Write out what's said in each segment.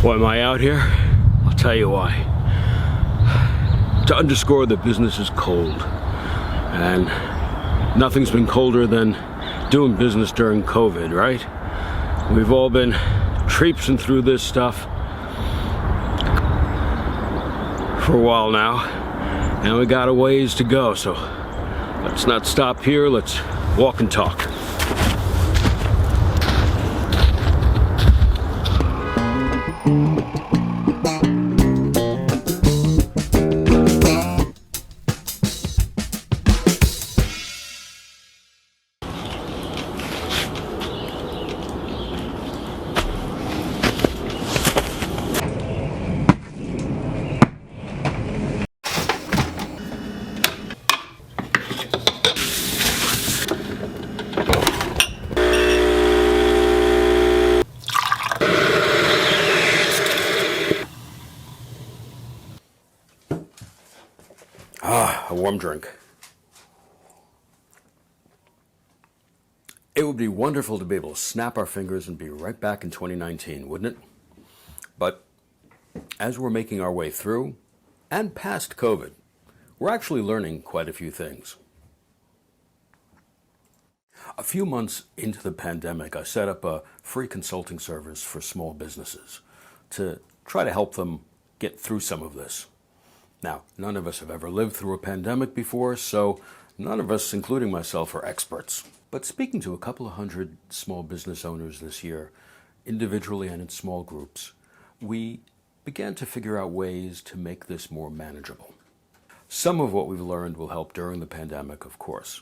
Why am I out here? I'll tell you why. To underscore that business is cold, and nothing's been colder than doing business during COVID, right? We've all been traipsing through this stuff for a while now, and we got a ways to go, so let's not stop here, let's walk and talk. A warm drink. It would be wonderful to be able to snap our fingers and be right back in 2019, wouldn't it? But as we're making our way through and past COVID, we're actually learning quite a few things. A few months into the pandemic, I set up a free consulting service for small businesses to try to help them get through some of this. Now, none of us have ever lived through a pandemic before, so none of us, including myself, are experts. But speaking to a couple of hundred small business owners this year, individually and in small groups, we began to figure out ways to make this more manageable. Some of what we've learned will help during the pandemic, of course.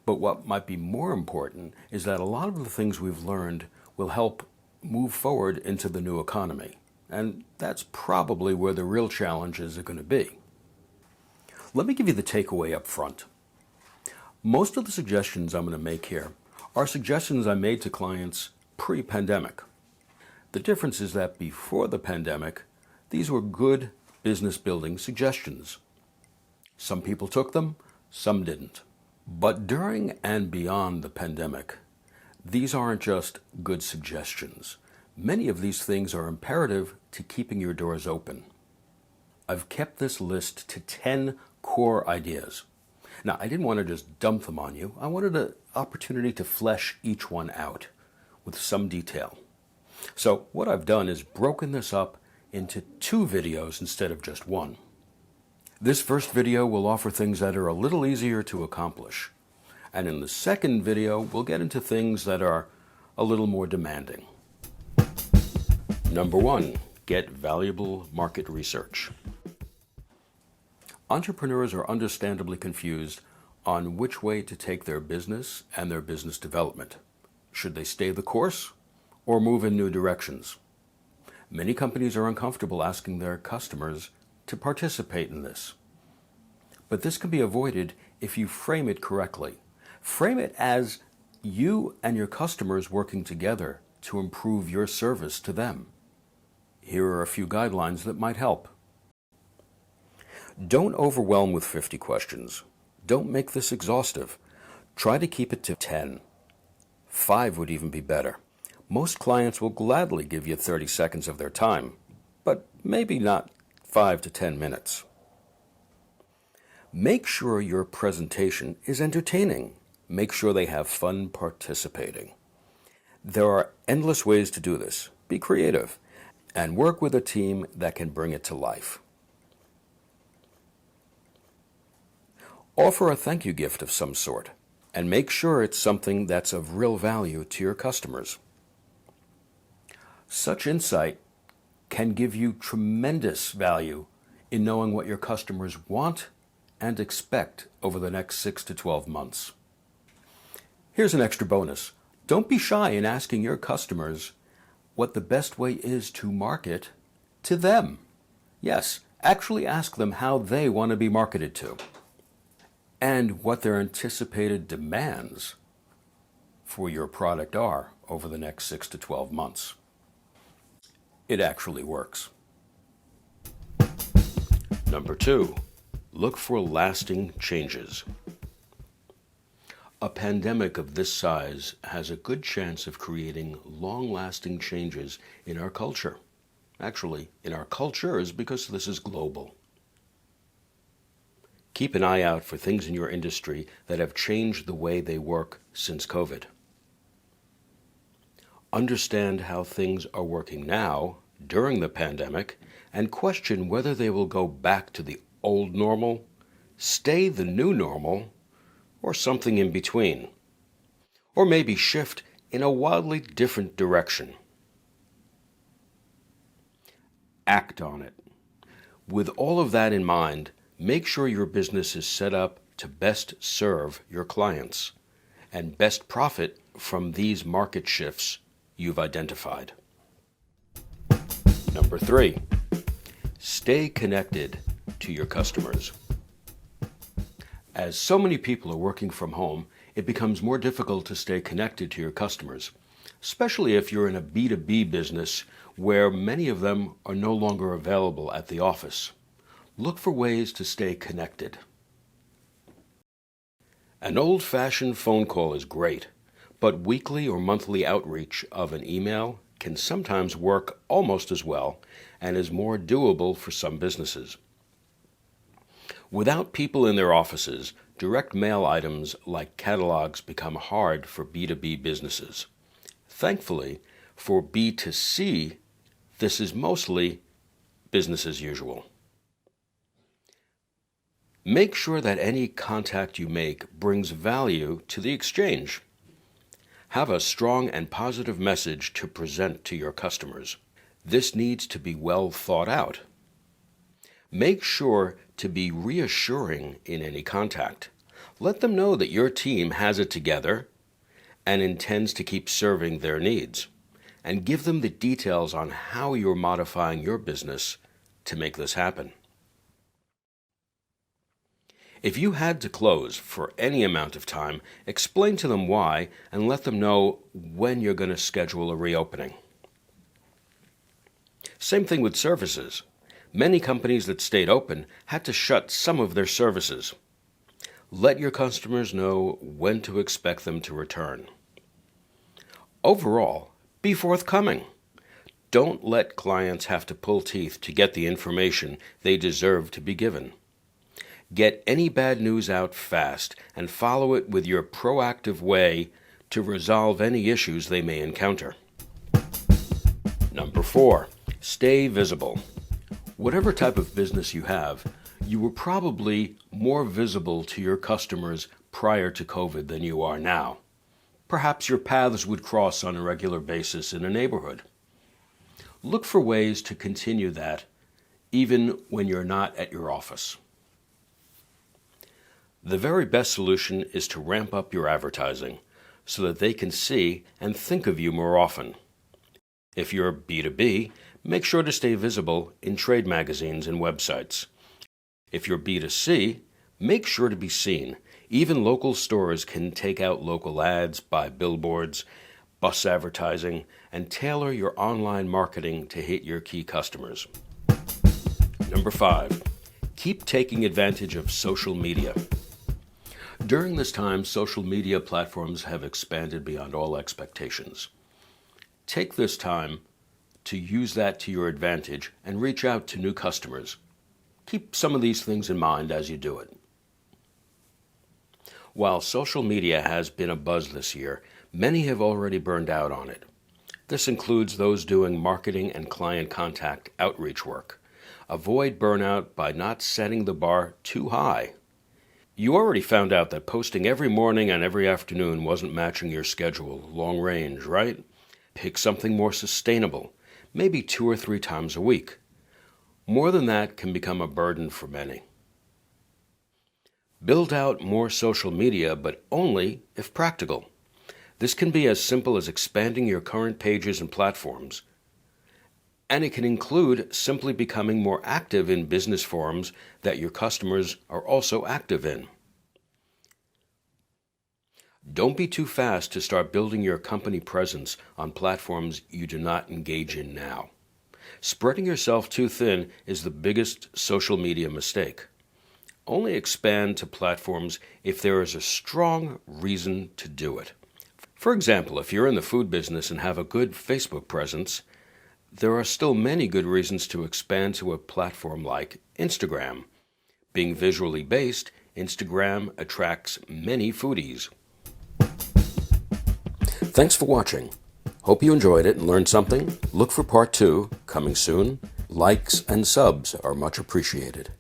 But what might be more important is that a lot of the things we've learned will help move forward into the new economy. And that's probably where the real challenges are going to be. Let me give you the takeaway up front. Most of the suggestions I'm going to make here are suggestions I made to clients pre-pandemic. The difference is that before the pandemic, these were good business building suggestions. Some people took them, some didn't. But during and beyond the pandemic, these aren't just good suggestions. Many of these things are imperative to keeping your doors open. I've kept this list to 10 core ideas. Now, I didn't want to just dump them on you. I wanted an opportunity to flesh each one out with some detail. So what I've done is broken this up into 2 videos instead of just one. This first video will offer things that are a little easier to accomplish. And in the second video, we'll get into things that are a little more demanding. Number 1, get valuable market research. Entrepreneurs are understandably confused on which way to take their business and their business development. Should they stay the course or move in new directions? Many companies are uncomfortable asking their customers to participate in this. But this can be avoided if you frame it correctly. Frame it as you and your customers working together to improve your service to them. Here are a few guidelines that might help. Don't overwhelm with 50 questions. Don't make this exhaustive. Try to keep it to 10. 5 would even be better. Most clients will gladly give you 30 seconds of their time, but maybe not 5 to 10 minutes. Make sure your presentation is entertaining. Make sure they have fun participating. There are endless ways to do this. Be creative and work with a team that can bring it to life. Offer a thank you gift of some sort, and make sure it's something that's of real value to your customers. Such insight can give you tremendous value in knowing what your customers want and expect over the next 6 to 12 months. Here's an extra bonus. Don't be shy in asking your customers what the best way is to market to them. Yes, actually ask them how they want to be marketed to and what their anticipated demands for your product are over the next 6 to 12 months. It actually works. Number 2, look for lasting changes. A pandemic of this size has a good chance of creating long-lasting changes in our culture. actually in our culture, is because this is global. Keep an eye out for things in your industry that have changed the way they work since COVID. Understand how things are working now during the pandemic and question whether they will go back to the old normal, stay the new normal, or something in between, or maybe shift in a wildly different direction. Act on it. With all of that in mind, make sure your business is set up to best serve your clients and best profit from these market shifts you've identified. Number 3, stay connected to your customers. As so many people are working from home, it becomes more difficult to stay connected to your customers, especially if you're in a B2B business where many of them are no longer available at the office. Look for ways to stay connected. An old-fashioned phone call is great, but weekly or monthly outreach of an email can sometimes work almost as well and is more doable for some businesses. Without people in their offices, direct mail items like catalogs become hard for B2B businesses. Thankfully, for B2C, this is mostly business as usual. Make sure that any contact you make brings value to the exchange. Have a strong and positive message to present to your customers. This needs to be well thought out. Make sure to be reassuring in any contact. Let them know that your team has it together and intends to keep serving their needs, and give them the details on how you're modifying your business to make this happen. If you had to close for any amount of time, explain to them why and let them know when you're going to schedule a reopening. Same thing with services. Many companies that stayed open had to shut some of their services. Let your customers know when to expect them to return. Overall, be forthcoming. Don't let clients have to pull teeth to get the information they deserve to be given. Get any bad news out fast and follow it with your proactive way to resolve any issues they may encounter. Number 4, stay visible. Whatever type of business you have, you were probably more visible to your customers prior to COVID than you are now. Perhaps your paths would cross on a regular basis in a neighborhood. Look for ways to continue that even when you're not at your office. The very best solution is to ramp up your advertising so that they can see and think of you more often. If you're B2B, make sure to stay visible in trade magazines and websites. If you're B2C, make sure to be seen. Even local stores can take out local ads, buy billboards, bus advertising, and tailor your online marketing to hit your key customers. Number 5, keep taking advantage of social media. During this time, social media platforms have expanded beyond all expectations. Take this time to use that to your advantage and reach out to new customers. Keep some of these things in mind as you do it. While social media has been a buzz this year, many have already burned out on it. This includes those doing marketing and client contact outreach work. Avoid burnout by not setting the bar too high. You already found out that posting every morning and every afternoon wasn't matching your schedule, long range, right? Pick something more sustainable, maybe 2 or 3 times a week. More than that can become a burden for many. Build out more social media, but only if practical. This can be as simple as expanding your current pages and platforms, and it can include simply becoming more active in business forums that your customers are also active in. Don't be too fast to start building your company presence on platforms you do not engage in now. Spreading yourself too thin is the biggest social media mistake. Only expand to platforms if there is a strong reason to do it. For example, if you're in the food business and have a good Facebook presence, there are still many good reasons to expand to a platform like Instagram. Being visually based, Instagram attracts many foodies. Thanks for watching. Hope you enjoyed it and learned something. Look for part 2 coming soon. Likes and subs are much appreciated.